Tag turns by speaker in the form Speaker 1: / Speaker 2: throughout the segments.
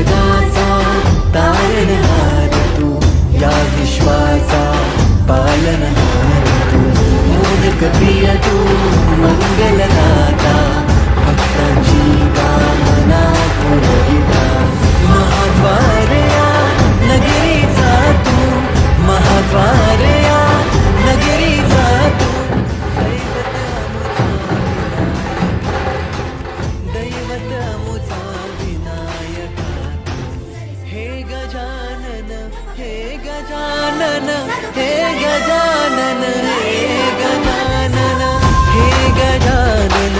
Speaker 1: जगाचा तारणहार तू, या विश्वाचा पालनहार तू, मोदक प्रिय तू, मंगलदाता, भक्तांची कामना पुरविता, महाद्वार या नगरीचा तू, महाद्वार या नगरीचा तू, दैवत अमुचा विनायका तू, हे गजानन हे गजानन हे गजानन हे गजानन हे गजानन,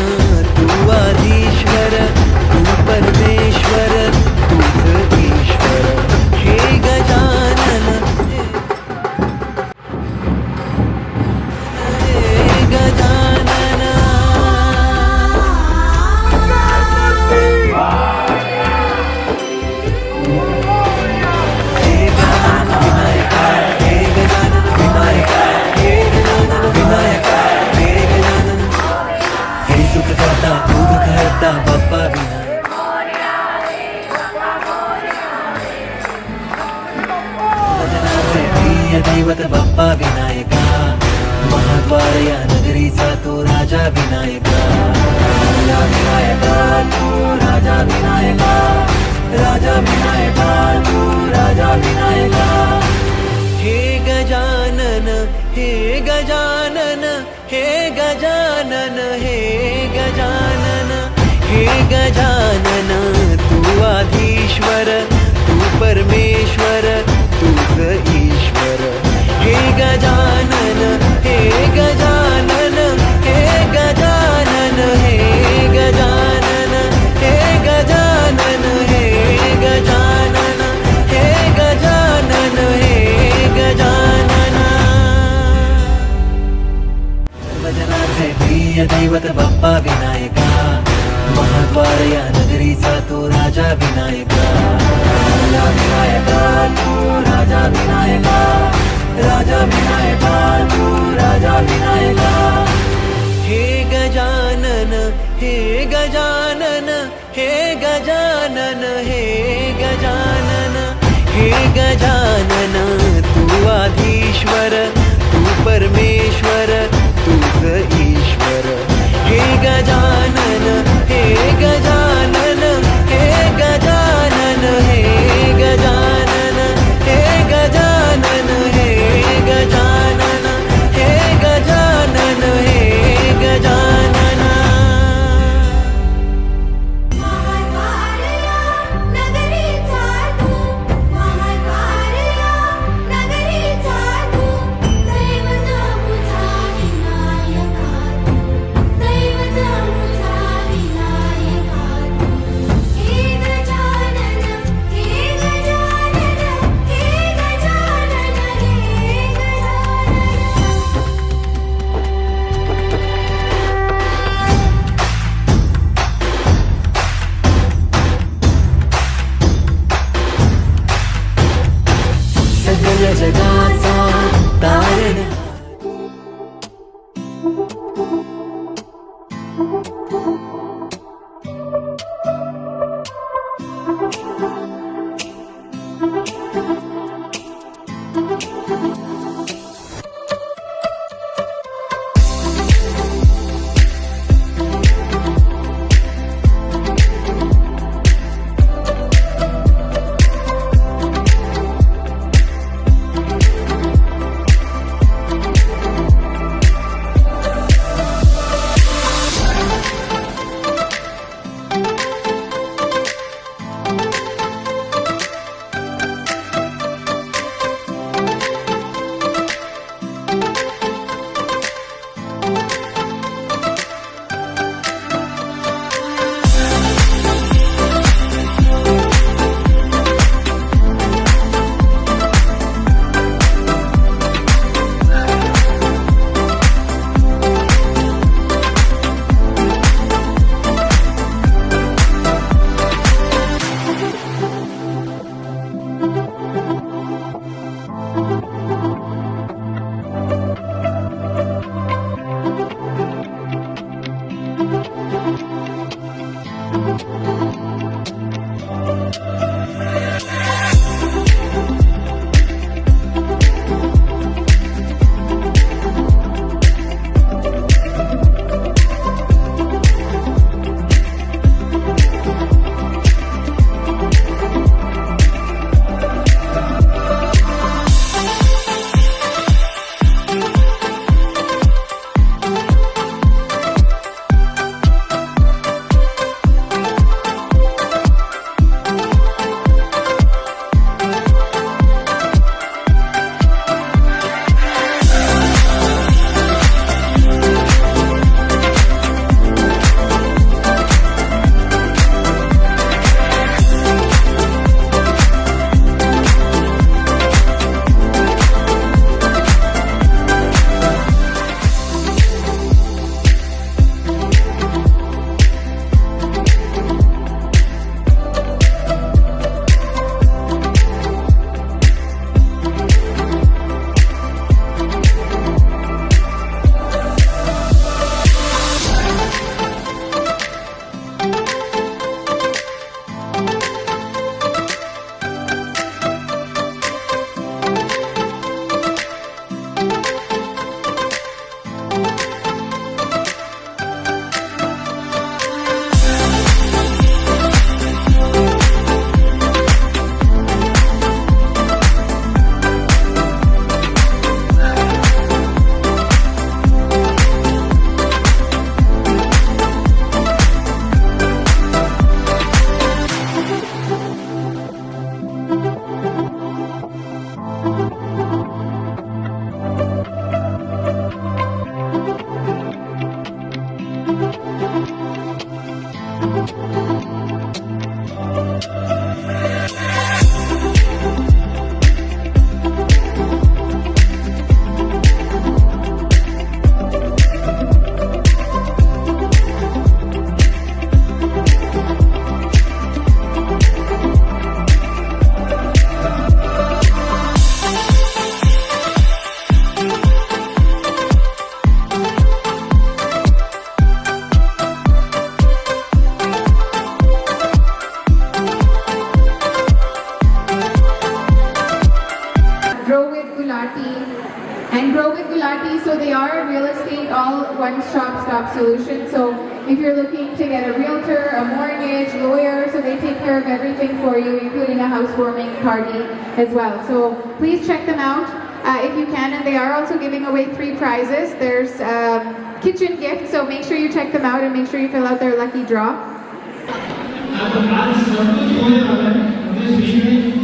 Speaker 1: तू आधीश्वर तू परमेश्वर तूच ईश्वर, हे गजानन हे गजानन. हे गजानन विनायका, हे गजानन विनायका, हे गजानन विनायका, हे गजानन, हे सुख करता तू दुःख हरता बाप्पा विनायक, भजनाचे प्रिय दैवत बाप्पा विनायका, महाद्वार या नगरीचा तो राजा विनायका, राजा विनायका तू राजा विनायका, राजा विनायका तू राजा विनायका, हे गजानन हे गजानन हे गजानन हे गजानन हे गजानन, तू आधीश्वर तू परमेश्वर तूच ईश्वर, हे गजानन हे गजानन हे गजानन हे गजानन हे गजानन हे गजानन हे गजानन हे गजानन. भजनाचे प्रिय दैवत बाप्पा विनायका, महाद्वार या नगरीचा तो राजा विनायका, राजा विनायका तू राजा विनायका, राजा विनायका तू राजा विनायका, हे गजानन हे गजानन हे गजानन हे गजानन हे गजानन, तू आधीश्वर तू परमेश्वर तूच ईश्वर, हे गजानन हे गजानन हे गजानन हे गजानन हे गजानन हे गजानन हे गजानन हे गजानन.
Speaker 2: महाद्वार या नगरीचा तू, महाद्वार या नगरीचा तू, दैवत अमुचा विनायका तू, दैवत अमुचा विनायका तू, हे गजानन हे गजानन हे गजानन हे गजानन.
Speaker 1: सगळ्या जगाचा तारण
Speaker 3: party. So they are a real estate, all one-stop solution. So if you're looking to get a realtor, a mortgage, lawyer, so they take care of everything for you, including a housewarming party as well. So please check them out if you can. And they are also giving away 3 prizes. There's kitchen gifts, so make sure you check them out and make sure you fill out their lucky draw.
Speaker 4: आज सर्वोच्च होने वाला है, this weekend